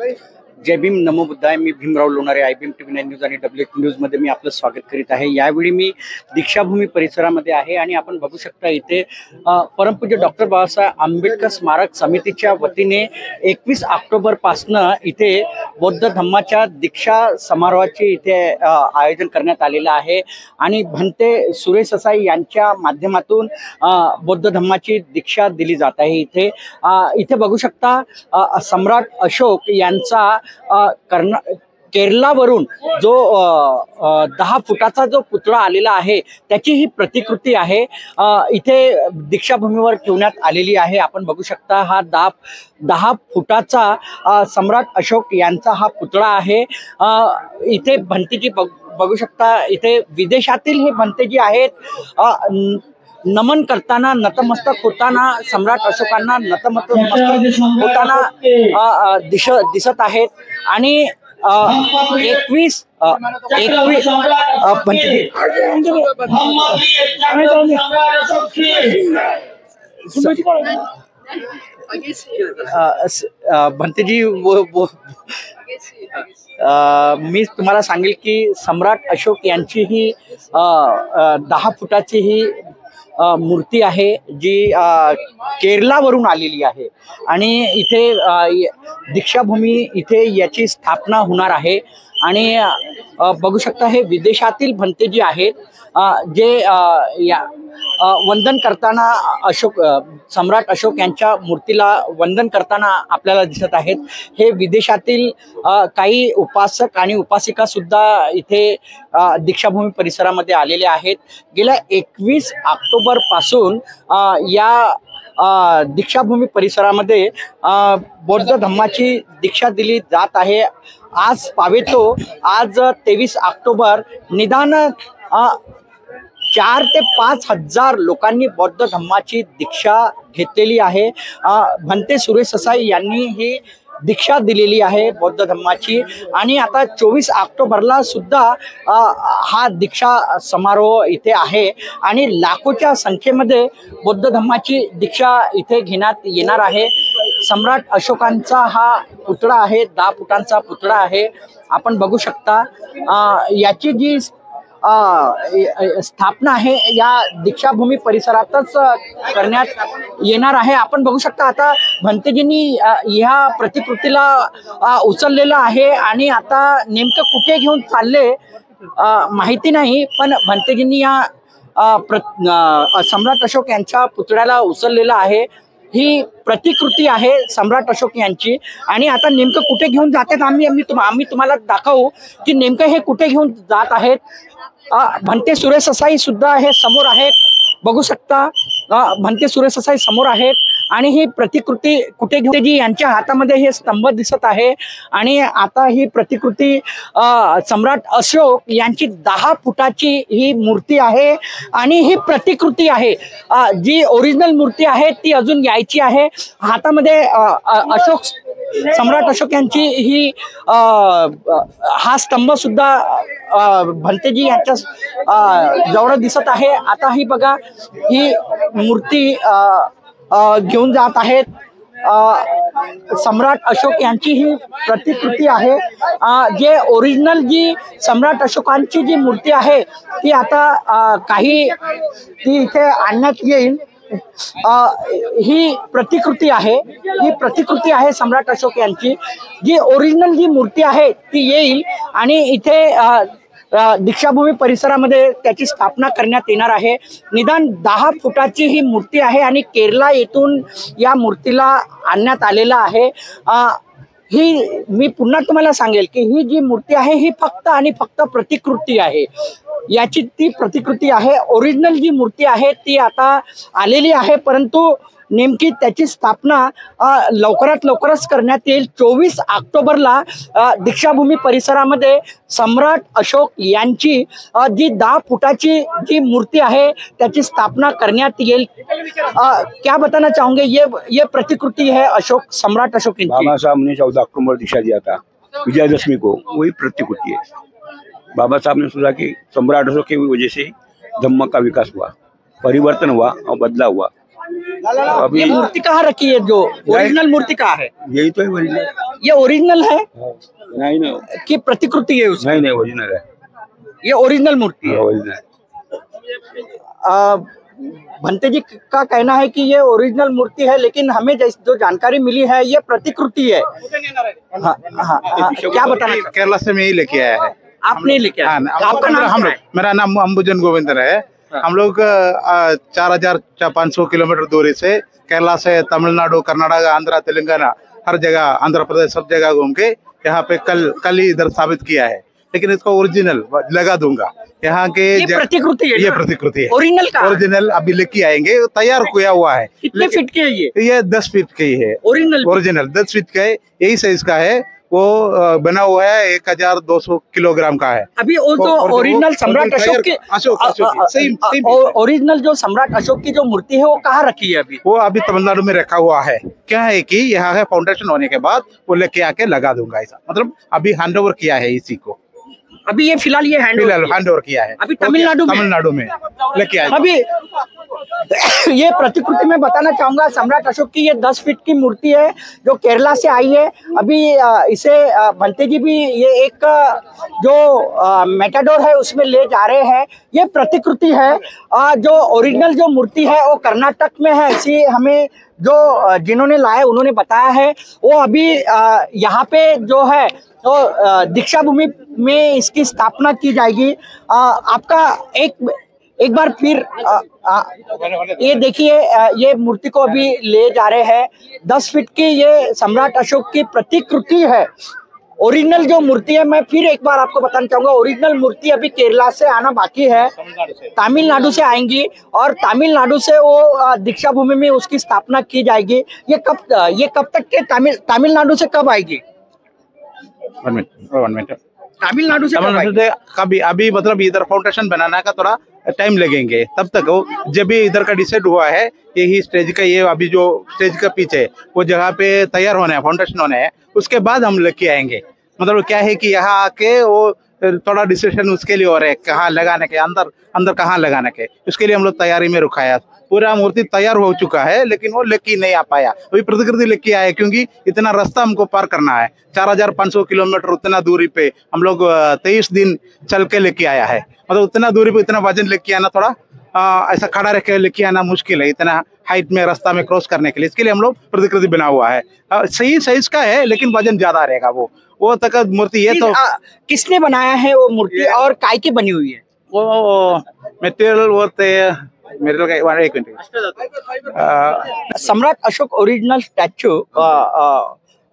जय भीम, नमो बुद्धाय. मी Bhimrao Lonare, IBM TV9 news आणि WH न्यूज मध्ये मी आपलं स्वागत करीत आहे. यावेळी मी दीक्षाभूमी परिसरामध्ये आहे आणि आपण बघू शकता इथे परमपूज्य डॉक्टर बाबासाहेब आंबेडकर स्मारक समितीच्या वतीने 21 ऑक्टोबर पासनं इथे बौद्ध धम्माच्या दीक्षा समारोहाचे इथे आयोजन करण्यात आलेलं आहे आणि भंते सुरेश ससाई यांच्या माध्यमातून बौद्ध धम्माची दीक्षा दिली जात आहे. इथे बघू शकता सम्राट अशोक यांचा केरलावरून जो 10 फुटाचा जो पुतळा आलेला आहे त्याची ही प्रतिकृती आहे इथे दीक्षाभूमीवर ठेवण्यात आलेली आहे. आपण बघू शकता हा 10 फुटाचा सम्राट अशोक यांचा हा पुतळा आहे. इथे भंतेजी बघू शकता, इथे विदेशातील हे भंतेजी आहेत नमन करताना, नतमस्तक होताना, सम्राट अशोकांना नतमस्तक होताना दिसत आहेत. आणि 21 भंतेजी मी तुम्हाला सांगेल की सम्राट अशोक यांची ही 10 फुटाची ही मूर्ती आहे जी केरलावरून आलेली आहे आणि इथे दीक्षाभूमी इथे याची स्थापना होणार आहे. आणि बघू शकता हे विदेशातील भंतेजी आहेत जे वंदन करताना सम्राट अशोक यांच्या मूर्तीला वंदन करताना आपल्याला दिसत आहेत. हे विदेशातील काही उपासक आणि उपासिका सुद्धा इथे दीक्षाभूमी परिसरामध्ये आलेले आहेत. गेल्या 21 ऑक्टोबर पासून या दीक्षाभूमी परिसरामध्ये बौद्ध धम्माची दीक्षा दिली जात आहे. आज पावेतो, आज 23 ऑक्टोबर, निदान 4 ते 5 हजार लोकांनी बौद्ध धम्माची दीक्षा घेतलेली आहे. भंते सुरेश ससाई यांनी ही दीक्षा दिलेली आहे बौद्ध धम्माची. आणि आता 24 ऑक्टोबरला सुद्धा हा दीक्षा समारोह इथे आहे आणि लाखोच्या संख्येमध्ये बौद्ध धम्माची दीक्षा इथे घेण्यात येणार आहे. सम्राट अशोकांचा हा पुतळा आहे, 10 फुटांचा पुतळा आहे. आपण बघू शकता याची जी स्थापना आहे या दीक्षाभूमी परिसरातच करण्यात येणार आहे. आपण बघू शकता आता भंतेजींनी ह्या प्रतिकृतीला उचललेलं आहे आणि आता नेमकं कुठे घेऊन चालले माहिती नाही, पण भंतेजींनी या सम्राट अशोक यांच्या पुतळ्याला उचललेलं आहे. ही प्रतिकृती आहे सम्राट अशोक यांची आणि आता नेमकं कुठे घेऊन जातात आम्ही तुम्हाला दाखवू की नेमकं हे कुठे घेऊन जात आहेत. भंते सुरेश ससाई सुद्धा हे समोर आहेत, बघू शकता भंते सुरेश ससाई समोर आहेत. आणि ही प्रतिकृती कुठे घेऊन जी यांच्या हातामध्ये हे स्तंभ दिसत आहे आणि आता ही प्रतिकृती सम्राट अशोक यांची 10 फुटाची ही मूर्ती आहे आणि ही प्रतिकृती आहे जी ओरिजिनल मूर्ती आहे ती अजून यायची आहे. हातामध्ये सम्राट अशोक यांची ही हा स्तंभ सुद्धा भंतेजी यांच्या जवळ दिसत आहे. आता ही बघा ही मूर्ती घेऊन जात आहेत. सम्राट अशोक यांची ही प्रतिकृती आहे. जे ओरिजिनल जी सम्राट अशोकांची जी मूर्ती आहे ती आता ती इथे आणण्यात येईल. ही प्रतिकृती आहे सम्राट अशोक यांची. जी ओरिजिनल जी मूर्ती आहे ती येईल आणि इथे दीक्षाभूमी परिसरामध्ये त्याची स्थापना करण्यात येणार आहे. निदान 10 फुटाची ही मूर्ती आहे आणि केरला येथून या मूर्तीला आणण्यात आलेला आहे. ही मी पुन्हा तुम्हाला सांगेल की ही जी मूर्ती आहे ही फक्त आणि फक्त प्रतिकृती आहे. याची ती प्रतिकृती आहे. ओरिजिनल जी मूर्ती आहे ती आता आलेली आहे, परंतु नेमकी त्याची स्थापना लवकरच करण्यात येईल. 24 ऑक्टोबरला दीक्षाभूमी परिसरामध्ये सम्राट अशोक यांची जी 10 फुटाची जी मूर्ती आहे त्याची स्थापना करण्यात येईल. क्या बताना चाहोगे, ये प्रतिकृती है सम्राट अशोक की. बाबा साहब ने 14 अक्टूबर दीक्षा दिया था विजयदशमी को, वही प्रतिकृति है. बाबा साहब ने सोचा कि सम्राट अशोक की वजह से धम्म का विकास हुआ, परिवर्तन हुआ और बदलाव हुआ. अभी ये मूर्ति कहाँ रखी है, जो ओरिजिनल मूर्ति कहाँ है? यही तो है ओरिजिनल. ये ओरिजिनल है नहीं नहीं कि प्रतिकृति है उसकी? नहीं ओरिजिनल है, ये ओरिजिनल मूर्ति है। ओरिजिनल। भंते जी का कहना है कि ये ओरिजिनल मूर्ति है, लेकिन हमें जो जानकारी मिली है ये प्रतिकृति है। हाँ, क्या बताना? केरला से मैं ही लेके आया है। आपने लेके आया? आपका नाम हम क्या लोग, है? मेरा नाम अंबुजन गोविंदर है। हम लोग 4500 किलोमीटर दूरी से केरला से तमिलनाडु, कर्नाटक, आंध्र, तेलंगाना, हर जगह, आंध्र प्रदेश, सब जगह घूम के यहाँ पे कल ही इधर साबित किया है। लेकिन इसको ओरिजिनल लगा दूंगा यहाँ के। ये प्रतिकृति है, ये प्रतिकृति है, ओरिजिनल का। ओरिजिनल अभी लेके आएंगे, तैयार किया हुआ है। कितने फीट की है ये? ये 10 फीट की है, ओरिजिनल 10 फीट का है, यही साइज का है। वो बना हुआ है 1200 किलोग्राम का है। अभी वो जो ओरिजिनल सम्राट अशोक की ओरिजिनल जो सम्राट अशोक की जो मूर्ति है वो कहाँ रखी है अभी? वो अभी तमिलनाडु में रखा हुआ है। क्या है कि यहाँ है फाउंडेशन होने के बाद वो लेके आके लगा दूंगा, ऐसा मतलब अभी हैंड ओवर किया है इसी को। अभी ये फिलहाल ये हैंड ओवर किया है अभी तमिलनाडु में लेके आए। अभी ये प्रतिकृति में बताना चाहूंगा, सम्राट अशोक की ये 10 फीट की मूर्ति है जो केरला से आई है। अभी इसे भंते जी भी ये एक जो मेटाडोर है उसमें ले जा रहे हैं। ये प्रतिकृति है, जो ओरिजिनल जो मूर्ति है वो कर्नाटक में है, ऐसी हमें जो जिन्होंने लाया उन्होंने बताया है। वो अभी यहाँ पे जो है तो दीक्षा भूमि में इसकी स्थापना की जाएगी। आपका एक बार फिर ये देखिए, ये मूर्ति को अभी ले जा रहे हैं। 10 फीट की ये सम्राट अशोक की प्रतिकृति है। ओरिजिनल जो मूर्ति है, मैं फिर एक बार आपको बताना चाहूंगा, ओरिजिनल मूर्ति अभी केरला से आना बाकी है, तमिलनाडु से आएंगी और तमिलनाडु से वो दीक्षा भूमि में उसकी स्थापना की जाएगी। ये कब तक के तमिलनाडु से कब आएगी? 1 मिनट। तमिलनाडु से कभी अभी मतलब इधर फाउंडेशन बनाने का थोड़ा टाइम लगेंगे, तब तक वो जब भी इधर का डिसाइड हुआ है, यही स्टेज का, ये अभी जो स्टेज का पीछे वो जगह पे तैयार होना है, फाउंडेशन होना है, उसके बाद हम लेके आएंगे। मतलब क्या है कि यहाँ आके वो थोड़ा डिसीजन उसके लिए हो रहा है, कहाँ लगाने के, अंदर कहाँ लगाने के, उसके लिए हम लोग तैयारी में रुकाया। पूरा मूर्ति तैयार हो चुका है, लेकिन वो लेके नहीं आ पाया। अभी प्रतिकृति लेके आए क्योंकि इतना रास्ता हमको पार करना है, 4500 किलोमीटर उतना दूरी पे हम लोग 23 दिन चल के लेके आया है। मतलब उतना दूरी पे इतना वजन लेके आना थोड़ा ऐसा खड़ा रख के लेके आना मुश्किल है, इतना हाइट में रास्ता में क्रॉस करने के लिए। इसके लिए हम लोग प्रतिकृति बना हुआ है, सही साइज का है, लेकिन वजन ज्यादा रहेगा। वो तक मूर्ति है। तो किसने बनाया है वो मूर्ति और काय की बनी हुई है? वो मटेरियल सम्राट अशोक ओरिजिनल स्टैचू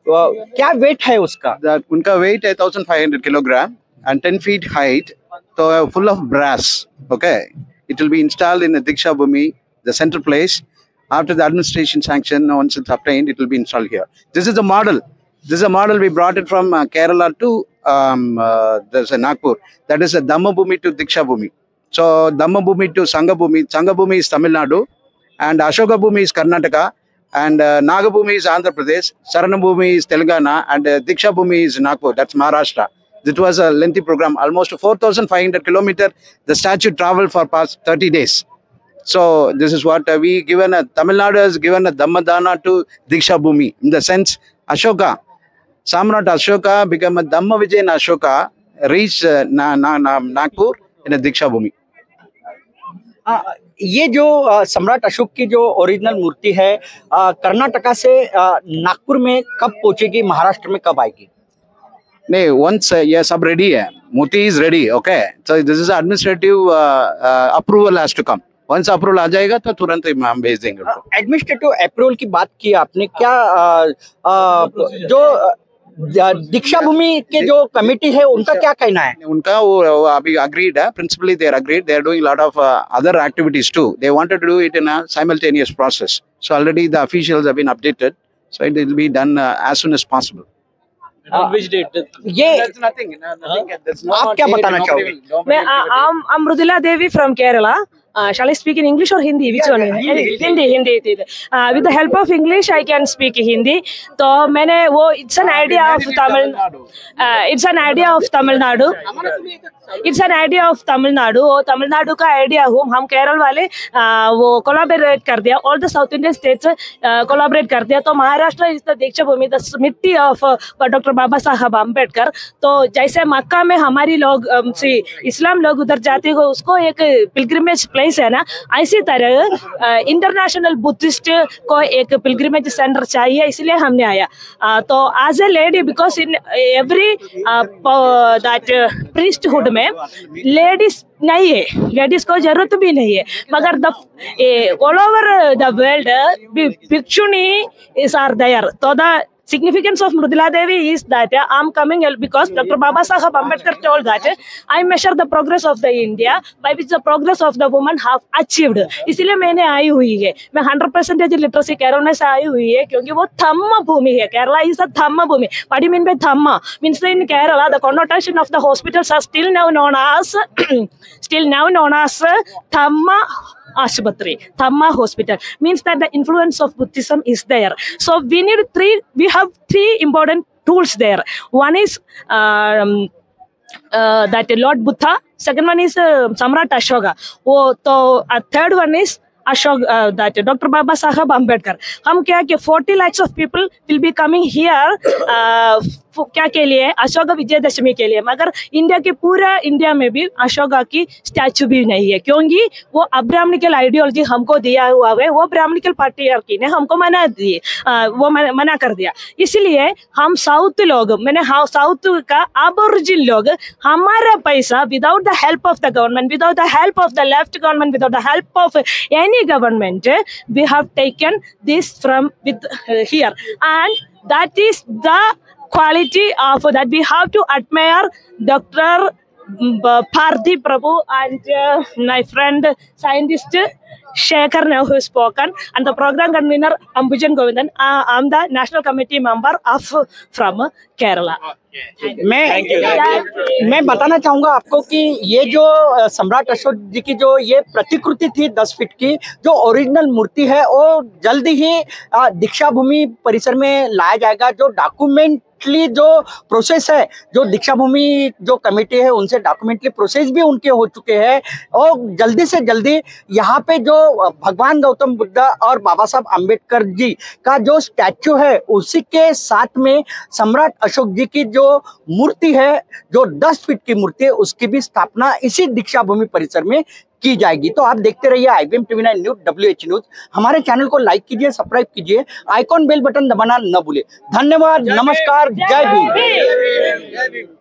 क्या वेट है उसका? उनका वेट है 1500 kilogram and 10 feet height, so full of brass. Okay, it will be installed in the Diksha Bhumi, the central place. After the administration sanction, once it's obtained, it will be installed here. This is a model. We brought it from Kerala to there's a Nagpur. That is a Dhamma Bhumi to Diksha Bhumi. So Dhamma Bhumi to Sangha Bhumi. Sangha Bhumi is Tamil Nadu, and Ashoka Bhumi is Karnataka, and Naga Bhumi is Andhra Pradesh, Sarana Bhumi is Telangana, and Diksha Bhumi is Nagpur. That's Maharashtra. It was a lengthy program, almost 4,500 kilometers. The statue traveled for past 30 days. So this is what we given. Tamil Nadu has given a Dhammadana to Diksha Bhumi. In the sense, Ashoka, Samrat Ashoka became a Dhamma Vijayan Ashoka, reached Nagpur in a Diksha Bhumi. ये जो सम्राट अशोक की जो original मूर्ति है कर्नाटका से नागपुर में कब पहुंचेगी, महाराष्ट्र में कब आएगी? नहीं, once ये सब ready है, मूर्ति is ready, okay. So this is administrative approval has to come. Once approval आ जाएगा तो तुरंत हम भेज देंगे उनको। एडमिनिस्ट्रेटिव अप्रूवल की बात की आपने, क्या जो दीक्षा भूमि के जो कमेटी है उनका क्या कहना है? उनका वो अभी agreed है, principally they are agreed. They are doing a lot of other activities too. They wanted to do it in a simultaneous process. So already the officials have been updated. So it will be done as soon as possible. Which date? ये आप क्या बताना चाहोगे? I'm Mrudula Devi from Kerala. Shall I speak in English or Hindi? Which one? Hindi. With the help of English, I can speak Hindi. तो मैंने वो it's an idea of Tamil Nadu. It's an idea of Tamil Nadu. It's an idea of Tamil Nadu. वो तमिलनाडु का idea हो हम केरल वाले वो collaborate कर दिया. All the South Indian states collaborate कर दिया. तो Maharashtra is the Diksha Bhoomi, the Smithy of Dr. बाबा साहब अम्बेडकर. तो जैसे मक्का में हमारी लोग इस्लाम लोग उधर जाते हो उसको एक पिलग्रिमेज प्लेस है ना, इसी तरह इंटरनेशनल बुद्धिस्ट को एक पिलग्रिमेज सेंटर चाहिए, इसलिए हमने आया. तो as a lady because in every that priesthood में लेडीज नहीं है, लेडीज को जरूरत भी नहीं है, मगर ऑल ओवर द वर्ल्ड भिक्षुणी इज आर देयर. तो the significance of Mridula Devi is that I am coming because Dr. Baba Saheb Ambedkar told that I measure the progress of the India by which the progress of the woman have achieved. इसलिए मैंने आई हुई है. मैं 100% literacy Kerala से आई हुई है क्योंकि वो धम्म भूमि है. Kerala is a Dhamma Bhoomi. What do you mean by Dhamma? Means in Kerala the connotation of the hospitals are still now known as Dhamma Ashpatri, Dhamma Hospital. Means that the influence of Buddhism is there. So we have three important tools there. One is that Lord Buddha. Second one is Samrat Ashoka. Third one is Ashok, that Dr. Baba Saheb Ambedkar. हम क्या कि 40 lakhs of people will be coming here क्या के लिए? अशोका विजयदशमी के लिए. मगर India के पूरा India में भी अशोका की statue भी नहीं है क्योंकि वो अब्राह्मणिकल आइडियोलॉजी हमको दिया हुआ है. वो ब्राह्मणिकल पार्टी ने हमको मना कर दिया. इसलिए हम साउथ लोग, मैंने साउथ का अबोरिजिन लोग हमारा पैसा without the help of the government, without the help of the left government, without the help of any government, we have taken this from with here and that is the quality of that we have to admire Dr. Bharti Prabhu and my friend scientist Shekhar now who has spoken, and the program convener Ambujan Govindan. I am the national committee member of from Kerala. मैं बताना चाहूंगा आपको कि ये जो सम्राट अशोक जी की जो ये प्रतिकृति थी 10 फीट की, जो ओरिजिनल मूर्ति है वो जल्दी ही दीक्षा भूमि परिसर में लाया जाएगा. जो डॉक्यूमेंटली जो प्रोसेस है, जो दीक्षा भूमि जो कमेटी है उनसे डॉक्यूमेंटली प्रोसेस भी उनके हो चुके हैं और जल्दी से जल्दी यहाँ पे जो भगवान गौतम बुद्ध और बाबा साहब अम्बेडकर जी का जो स्टैचू है उसी के साथ में सम्राट अशोक जी की जो मूर्ति है, जो 10 फीट की मूर्ति है, उसकी भी स्थापना इसी दीक्षा भूमि परिसर में की जाएगी. तो आप देखते रहिए IBM TV9 news, WH news. हमारे चैनल को लाइक कीजिए, सब्सक्राइब कीजिए, आइकॉन बेल बटन दबाना न भूलिए. धन्यवाद, नमस्कार, जय भीम.